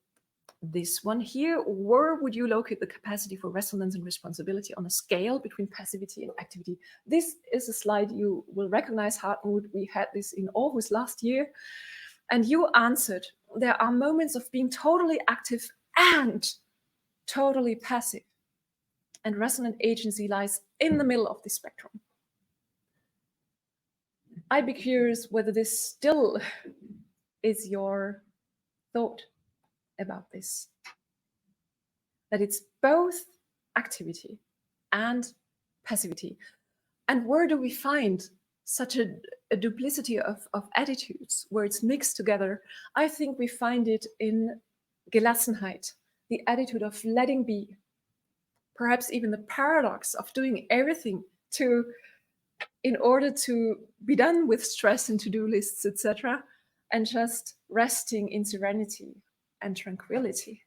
this one here. Where would you locate the capacity for resonance and responsibility on a scale between passivity and activity? This is a slide you will recognize, Hartmut. We had this in Aarhus last year. And you answered, there are moments of being totally active and totally passive. And resonant agency lies in the middle of the spectrum. I'd be curious whether this still is your thought about this. That it's both activity and passivity. And where do we find such a duplicity of attitudes where it's mixed together? I think we find it in Gelassenheit, the attitude of letting be. Perhaps even the paradox of doing everything in order to be done with stress and to-do lists, etc., and just resting in serenity and tranquility.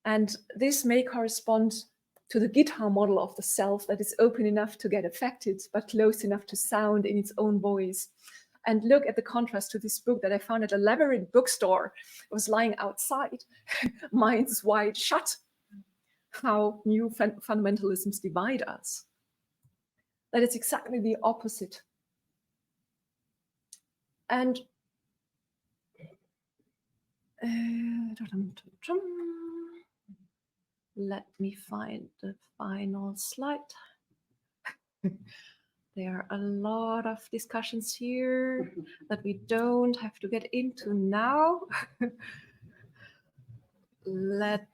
And this may correspond to the guitar model of the self that is open enough to get affected, but close enough to sound in its own voice. And look at the contrast to this book that I found at a Labyrinth bookstore. It was lying outside, Minds Wide Shut. How new fundamentalisms divide us. That it's exactly the opposite. And let me find the final slide. There are a lot of discussions here that we don't have to get into now. Let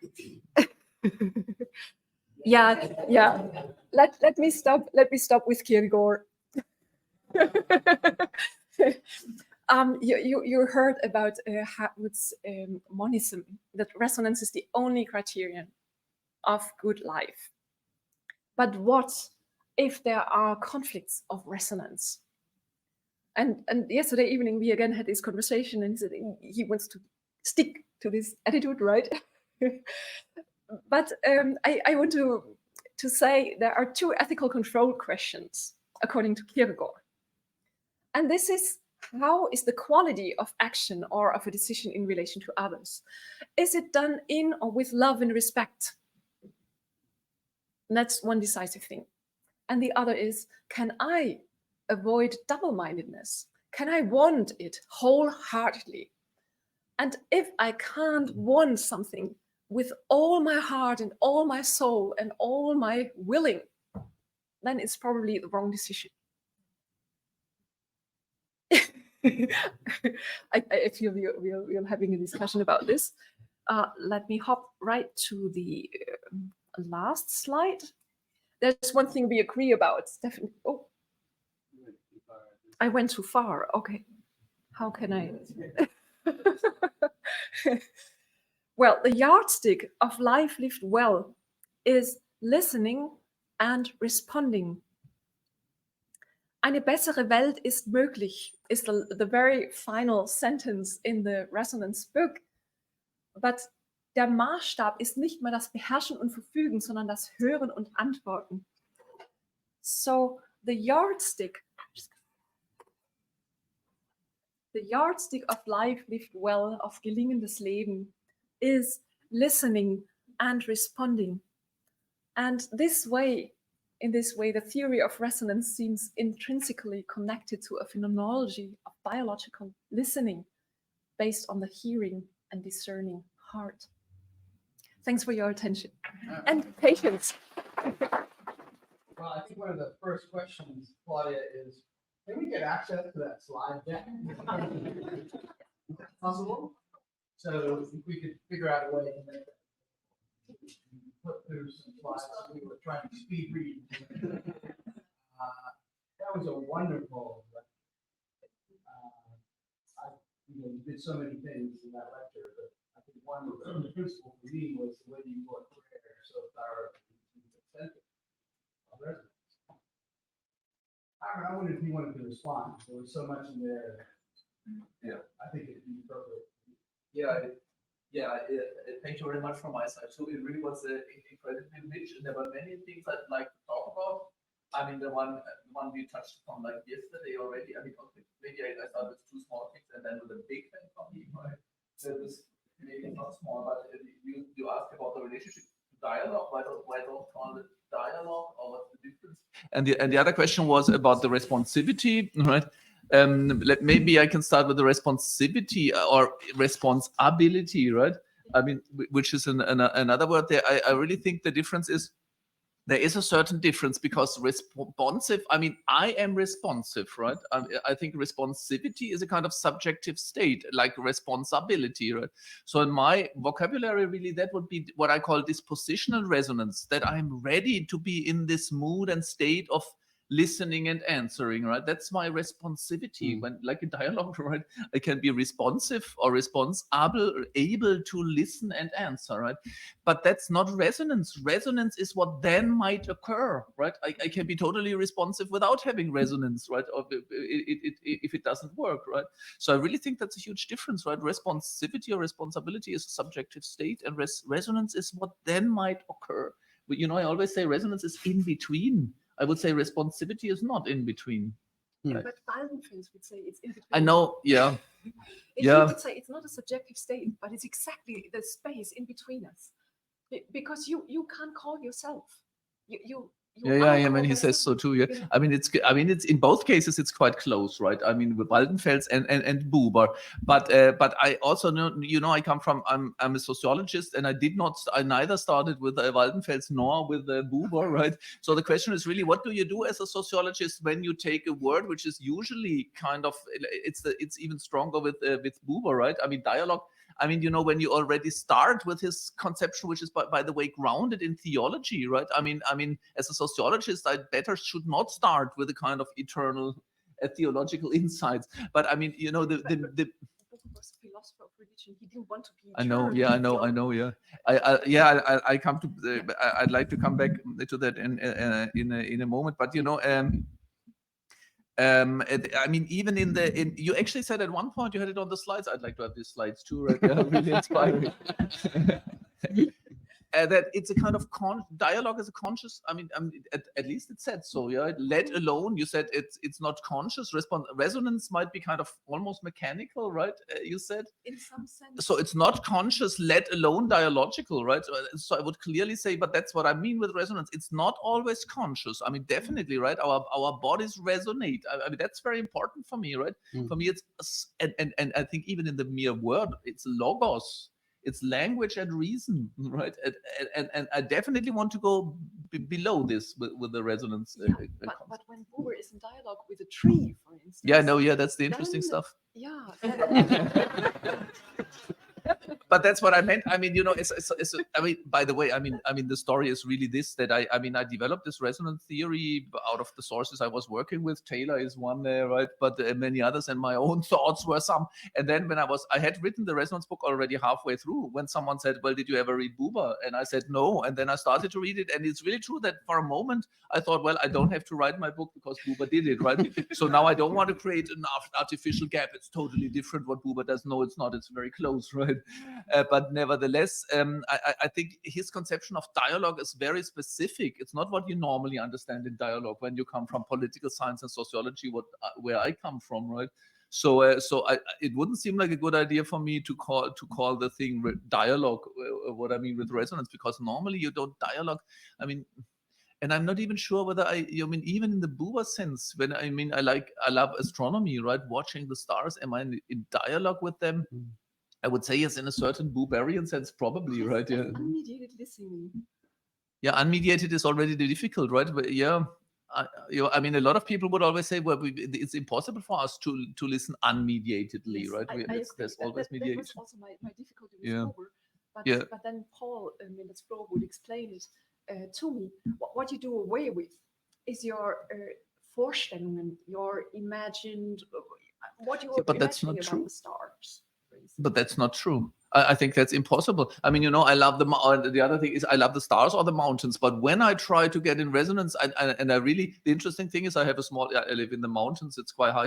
me stop with Kierkegaard. You heard about Hartmut's monism, that resonance is the only criterion of good life. But what if there are conflicts of resonance? And yesterday evening we again had this conversation, and he said he wants to stick to this attitude, right? But I want to say there are two ethical control questions according to Kierkegaard. And this is, how is the quality of action or of a decision in relation to others? Is it done in or with love and respect? And that's one decisive thing. And the other is, can I avoid double-mindedness? Can I want it wholeheartedly? And if I can't want something with all my heart and all my soul and all my willing, then it's probably the wrong decision. I feel we're having a discussion about this. Let me hop right to the last slide. There's one thing we agree about, Stephanie. Oh, I went too far. Okay, how can I? Well, the yardstick of life lived well is listening and responding. Eine bessere Welt ist möglich is the very final sentence in the Resonance book. But der Maßstab ist nicht mehr das Beherrschen und Verfügen, sondern das Hören und Antworten. So the yardstick of life lived well, of gelingendes Leben, is listening and responding. And in this way, the theory of resonance seems intrinsically connected to a phenomenology of biological listening based on the hearing and discerning heart. Thanks for your attention and patience. Well, I think one of the first questions, Claudia, is can we get access to that slide deck? Is that possible? So if we could figure out a way to make that. Put through some slides, we were trying to speed read. That was a wonderful. You did so many things in that lecture, but I think one of the principal for me was the way you brought prayer so thorough to the center of resonance. I wondered if you wanted to respond. There was so much in there. Yeah. I think it'd be appropriate. Thank you very much from my side too. It really was incredibly rich, and there were many things I'd like to talk about. I mean, the one we touched upon like yesterday already. I mean, maybe I started with two small things and then with a big thing for me, right? So this maybe not small, but you asked about the relationship to dialogue. Why don't call it dialogue, or what's the difference? And the other question was about the responsivity, right? Maybe I can start with the responsivity or responsibility, right? I mean, which is another word there. I really think the difference is there is a certain difference, because responsive, I mean, I am responsive, right? I think responsivity is a kind of subjective state, like responsibility, right? So in my vocabulary, really, that would be what I call dispositional resonance, that I'm ready to be in this mood and state of listening and answering, right? That's my responsivity. When, like a dialogue, right, I can be responsive or responsible, able to listen and answer, right? But that's not resonance. Resonance is what then might occur, right? I can be totally responsive without having resonance, right? Or if it doesn't work, right? So I really think that's a huge difference, right? Responsivity or responsibility is a subjective state, and resonance is what then might occur. But, you know, I always say resonance is in between. I would say responsivity is not in between. But Waldenfels would say it's in between. I know, yeah. He would say it's not a subjective state, but it's exactly the space in between us. Because you can't call yourself. You Yeah. When he says so too, yeah. I mean, it's in both cases it's quite close, right? I mean, with Waldenfels and Buber, but I also know, you know, I come from, I'm a sociologist, and I neither started with Waldenfels nor with Buber, right? So the question is really, what do you do as a sociologist when you take a word which is usually kind of, it's even stronger with Buber, right? I mean, dialogue. I mean, you know, when you already start with his conception, which is, by the way, grounded in theology, right? I mean, as a sociologist, I better should not start with a kind of eternal theological insights. But I mean, you know, the was a philosopher of religion. He didn't want to be. I know, yeah. I come to. I'd like to come back to that in a moment. But you know, I mean, even you actually said at one point, you had it on the slides. I'd like to have these slides too, right? They're really inspiring. That it's a kind of dialogue is a conscious. I mean, at least it said so. Yeah, let alone you said it's not conscious. Resonance might be kind of almost mechanical, right? You said in some sense. So it's not conscious, let alone dialogical, right? So I would clearly say, but that's what I mean with resonance. It's not always conscious. I mean, definitely, right? Our bodies resonate. I mean, that's very important for me, right? For me, it's and I think even in the mere word, it's logos. It's language and reason, right? And I definitely want to go below this with the resonance. But when Buber is in dialogue with a tree, for instance. Yeah, no, yeah, that's the interesting stuff. Yeah. But that's what I meant. I mean, you know, I mean, by the way, I mean, the story is really this, that I developed this resonance theory out of the sources I was working with. Taylor is one there, right? But many others, and my own thoughts were some. And then when I had written the resonance book already halfway through, when someone said, well, did you ever read Buber? And I said, no. And then I started to read it. And it's really true that for a moment, I thought, well, I don't have to write my book because Buber did it, right? So now I don't want to create an artificial gap. It's totally different what Buber does. No, it's not. It's very close, right? But nevertheless, I think his conception of dialogue is very specific. It's not what you normally understand in dialogue when you come from political science and sociology, where I come from, right? So it wouldn't seem like a good idea for me to call the thing dialogue. What I mean with resonance, because normally you don't dialogue. I mean. And I'm not even sure whether I mean, even in the Buber sense, when I love astronomy, right? Watching the stars, am I in dialogue with them? I would say yes, in a certain Buberian sense, probably, right? Yeah. Unmediated listening. Yeah, unmediated is already difficult, right? But yeah, I mean, a lot of people would always say, well, it's impossible for us to listen unmediatedly, Yes, right? I agree. There's That, always that was mediation. also my difficulty with Yeah. Buber. But, Yeah. but then Paul Mendes-Flohr would explain it to me. What you do away with is your Vorstellungen, your imagined, what you Yeah, were but that's imagining not about true. the stars. For instance. But that's not true. I think that's impossible. I mean, I love the other thing is I love the stars or the mountains. But when I try to get in resonance, and I really, the interesting thing is I live in the mountains. It's quite high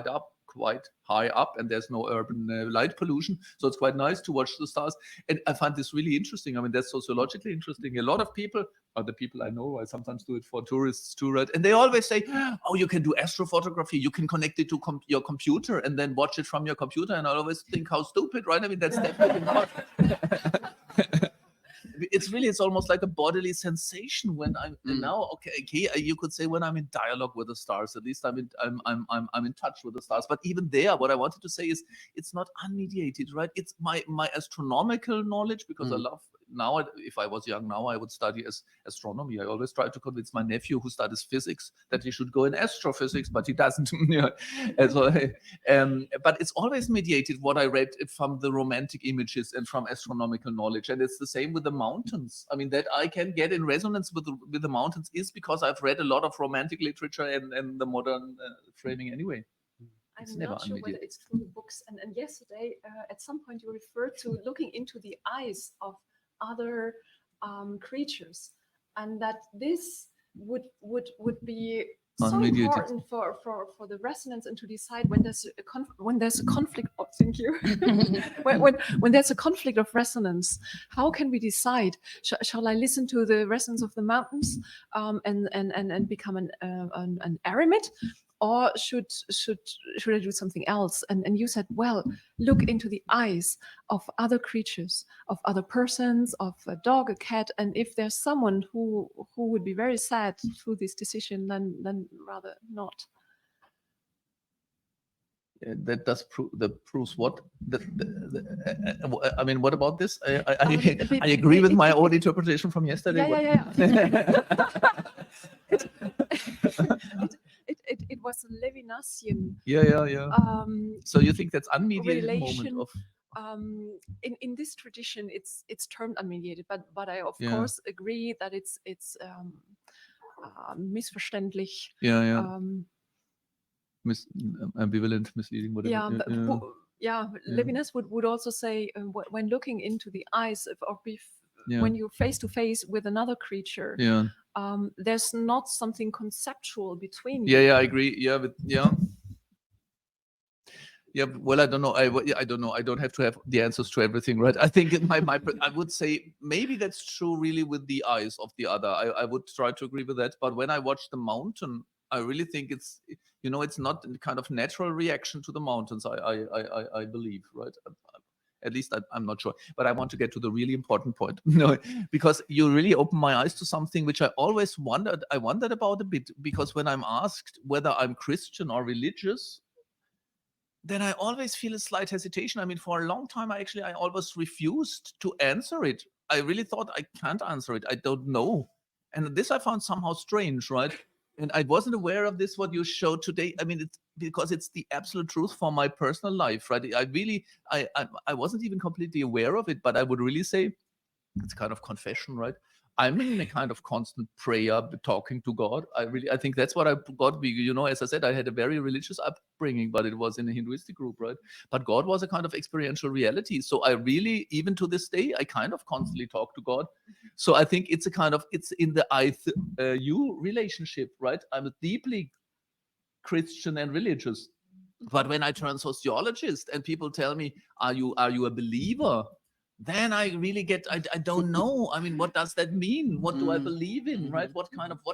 up, and there's no urban light pollution, so it's quite nice to watch the stars. And I find this really interesting. I mean, that's sociologically interesting. A lot of people, or the people I know, I sometimes do it for tourists too, right? And they always say, "Oh, you can do astrophotography. You can connect it to your computer and then watch it from your computer." And I always think, how stupid, right? I mean, that's definitely not. It's almost like a bodily sensation when I'm now okay, you could say when I'm in dialogue with the stars, at least I'm in touch with the stars. But even there, what I wanted to say is it's not unmediated, right? It's my astronomical knowledge, because I love now. If I was young now, I would study astronomy. I always try to convince my nephew, who studies physics, that he should go in astrophysics, but he doesn't. And so, but it's always mediated what I read from the romantic images and from astronomical knowledge. And it's the same with the mountains. I mean, that I can get in resonance with the mountains is because I've read a lot of romantic literature and the modern framing anyway. It's I'm never not sure whether unmediated. it's through the books. And yesterday, at some point, you referred to looking into the eyes of other creatures, and that this would be so Unmediated. important for the resonance, and to decide when there's a conflict. Oh, thank you. when there's a conflict of resonance, how can we decide? Shall I listen to the resonance of the mountains and become an eremit? Or should I do something else? And you said, well, look into the eyes of other creatures, of other persons, of a dog, a cat, and if there's someone who would be very sad through this decision, then rather not. That does proves what I mean. What about this? I agree with my own interpretation from yesterday. Yeah. It was a Levinasian. Yeah. So you think that's unmediated relation, moment of in this tradition, it's termed unmediated, but I of Yeah. course agree that it's missverständlich. yeah ambivalent, misleading, whatever. Levinas would also say when looking into the eyes Yeah. when you're face to face with another creature, Yeah. there's not something conceptual between you. Yeah, I agree. Yeah, well, I don't know. I don't know. I don't have to have the answers to everything, right? I think I would say maybe that's true really with the eyes of the other. I would try to agree with that. But when I watch the mountain, I really think it's not a kind of natural reaction to the mountains. I believe, right? At least I'm not sure, but I want to get to the really important point. Because you really open my eyes to something which I always wondered. I wondered about a bit, because when I'm asked whether I'm Christian or religious, then I always feel a slight hesitation. I mean, for a long time, I always refused to answer it. I really thought I can't answer it. I don't know. And this I found somehow strange, right? And I wasn't aware of this, what you showed today. I mean, it's because it's the absolute truth for my personal life, right? I wasn't even completely aware of it, but I would really say it's kind of confession, right? I'm in a kind of constant prayer, talking to God. I think that's what I got. As I said, I had a very religious upbringing, but it was in a Hinduistic group, right? But God was a kind of experiential reality. So I really, even to this day, I kind of constantly talk to God. So I think it's in the you relationship, right? I'm a deeply Christian and religious. But when I turn sociologist and people tell me, are you a believer? Then I really I don't know. I mean, what does that mean? What do I believe in, right? What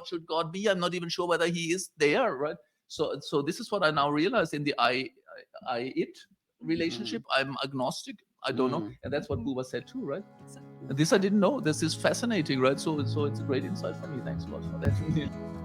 should God be? I'm not even sure whether he is there, right? So this is what I now realize in the I-it relationship. I'm agnostic. I don't know. And that's what Buber said too, right? And this I didn't know. This is fascinating, right? So it's a great insight for me. Thanks a lot for that.